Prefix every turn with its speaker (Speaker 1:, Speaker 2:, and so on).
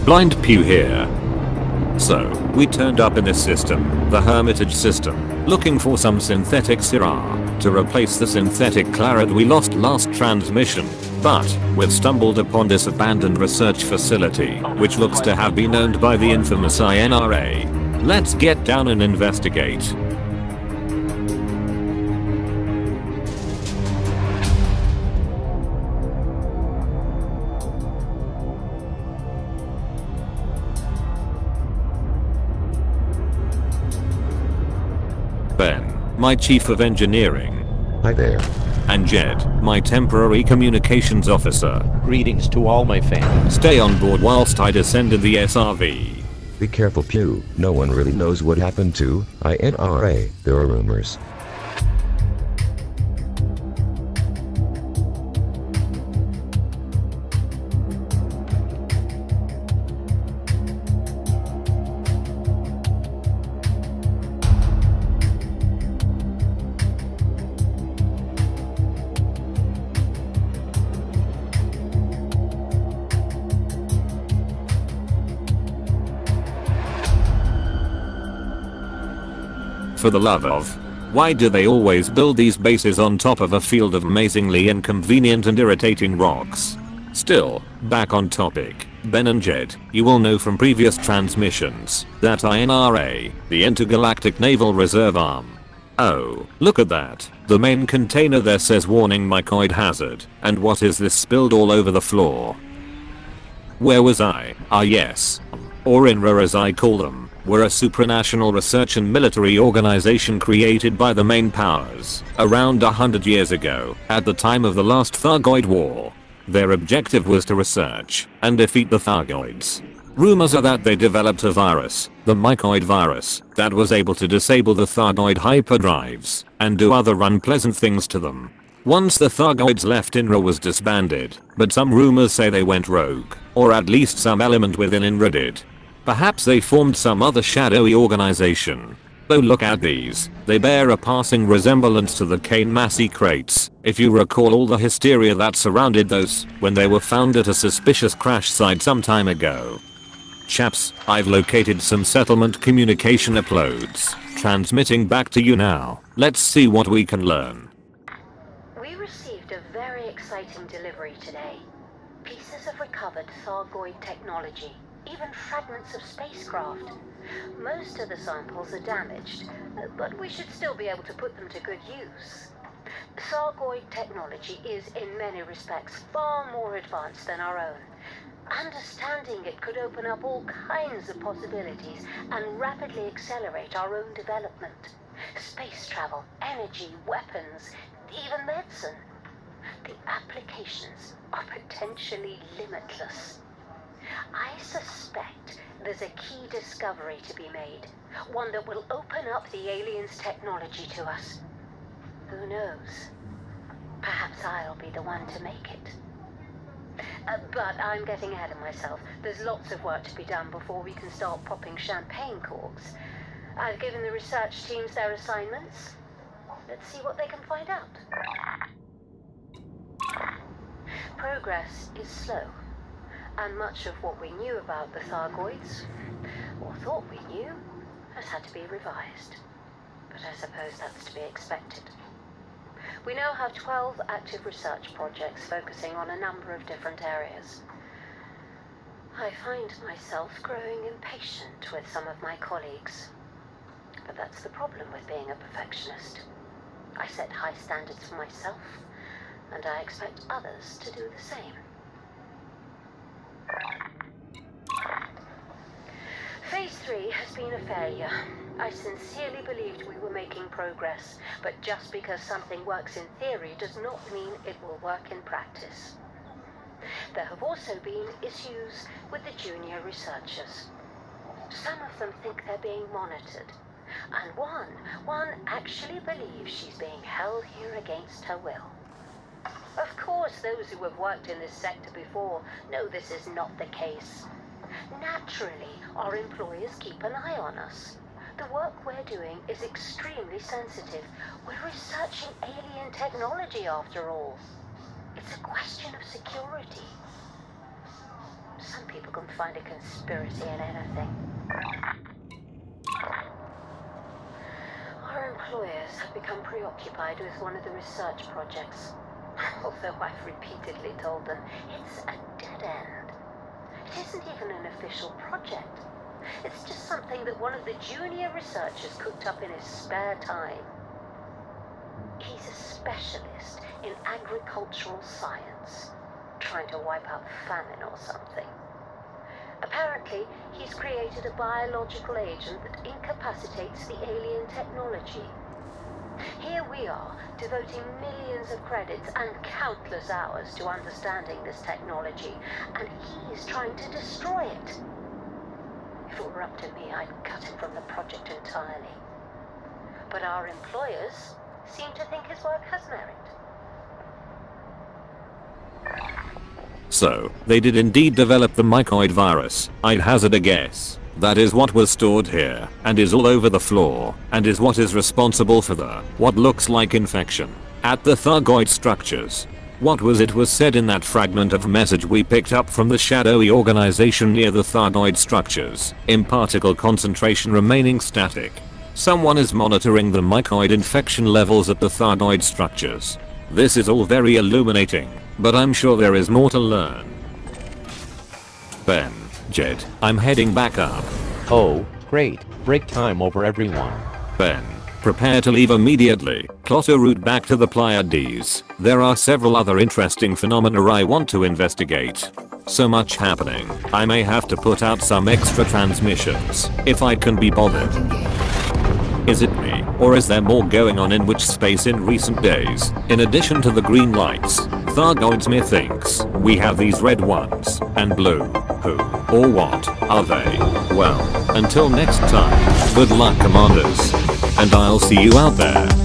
Speaker 1: Blind Pew here. So, we turned up in this system, the Hermitage system, looking for some synthetic Syrah to replace the synthetic Claret we lost last transmission. But, we've stumbled upon this abandoned research facility, which looks to have been owned by the infamous INRA. Let's get down and investigate. Ben, my chief of engineering.
Speaker 2: Hi there.
Speaker 1: And Jed, my temporary communications officer.
Speaker 3: Greetings to all my family.
Speaker 1: Stay on board whilst I descend in the SRV.
Speaker 2: Be careful, Pew. No one really knows what happened to INRA. There are rumors.
Speaker 1: For the love of, why do they always build these bases on top of a field of amazingly inconvenient and irritating rocks? Still, back on topic, Ben and Jed, you will know from previous transmissions that INRA, the Intergalactic Naval Reserve Arm. Oh, look at that. The main container there says warning mycoid hazard, and what is this spilled all over the floor? Where was I? Ah yes. Or INRA as I call them. Were a supranational research and military organization created by the main powers around 100 years ago, at the time of the last Thargoid war. Their objective was to research and defeat the Thargoids. Rumors are that they developed a virus, the mycoid virus, that was able to disable the Thargoid hyperdrives and do other unpleasant things to them. Once the Thargoids left, INRA was disbanded, but some rumors say they went rogue, or at least some element within INRA did. Perhaps they formed some other shadowy organization. Though look at these, they bear a passing resemblance to the Kane Massey crates, if you recall all the hysteria that surrounded those when they were found at a suspicious crash site some time ago. Chaps, I've located some settlement communication uploads, transmitting back to you now. Let's see what we can learn.
Speaker 4: We received a very exciting delivery today. Pieces of recovered Thargoid technology. Even fragments of spacecraft. Most of the samples are damaged, but we should still be able to put them to good use. Thargoid technology is in many respects far more advanced than our own. Understanding it could open up all kinds of possibilities and rapidly accelerate our own development. Space travel, energy, weapons, even medicine. The applications are potentially limitless. I suspect there's a key discovery to be made, one that will open up the aliens' technology to us. Who knows? Perhaps I'll be the one to make it. But I'm getting ahead of myself. There's lots of work to be done before we can start popping champagne corks. I've given the research teams their assignments. Let's see what they can find out. Progress is slow. And much of what we knew about the Thargoids, or thought we knew, has had to be revised. But I suppose that's to be expected. We now have 12 active research projects focusing on a number of different areas. I find myself growing impatient with some of my colleagues. But that's the problem with being a perfectionist. I set high standards for myself, and I expect others to do the same. Phase 3 has been a failure. I sincerely believed we were making progress, but just because something works in theory does not mean it will work in practice. There have also been issues with the junior researchers. Some of them think they're being monitored, and one actually believes she's being held here against her will. Of course, those who have worked in this sector before know this is not the case. Naturally, our employers keep an eye on us. The work we're doing is extremely sensitive. We're researching alien technology after all. It's a question of security. Some people can find a conspiracy in anything. Our employers have become preoccupied with one of the research projects. Although I've repeatedly told them it's a dead end. It isn't even an official project. It's just something that one of the junior researchers cooked up in his spare time. He's a specialist in agricultural science, trying to wipe out famine or something. Apparently, he's created a biological agent that incapacitates the alien technology. Here we are, devoting millions of credits and countless hours to understanding this technology, and he's trying to destroy it. If it were up to me, I'd cut him from the project entirely. But our employers seem to think his work has merit.
Speaker 1: So, they did indeed develop the mycoid virus. I'd hazard a guess. That is what was stored here, and is all over the floor, and is what is responsible for what looks like infection at the Thargoid structures. What was it was said in that fragment of message we picked up from the shadowy organization near the Thargoid structures? Imparticle concentration remaining static. Someone is monitoring the mycoid infection levels at the Thargoid structures. This is all very illuminating, but I'm sure there is more to learn. Ben, Jed, I'm heading back up.
Speaker 3: Oh, great. Break time over everyone.
Speaker 1: Ben, prepare to leave immediately. Plot a route back to the Pleiades. There are several other interesting phenomena I want to investigate. So much happening. I may have to put out some extra transmissions, if I can be bothered. Is it me, or is there more going on in which space in recent days? In addition to the green lights, Thargoids methinks we have these red ones, and blue. Who, or what, are they? Well, until next time, good luck commanders. And I'll see you out there.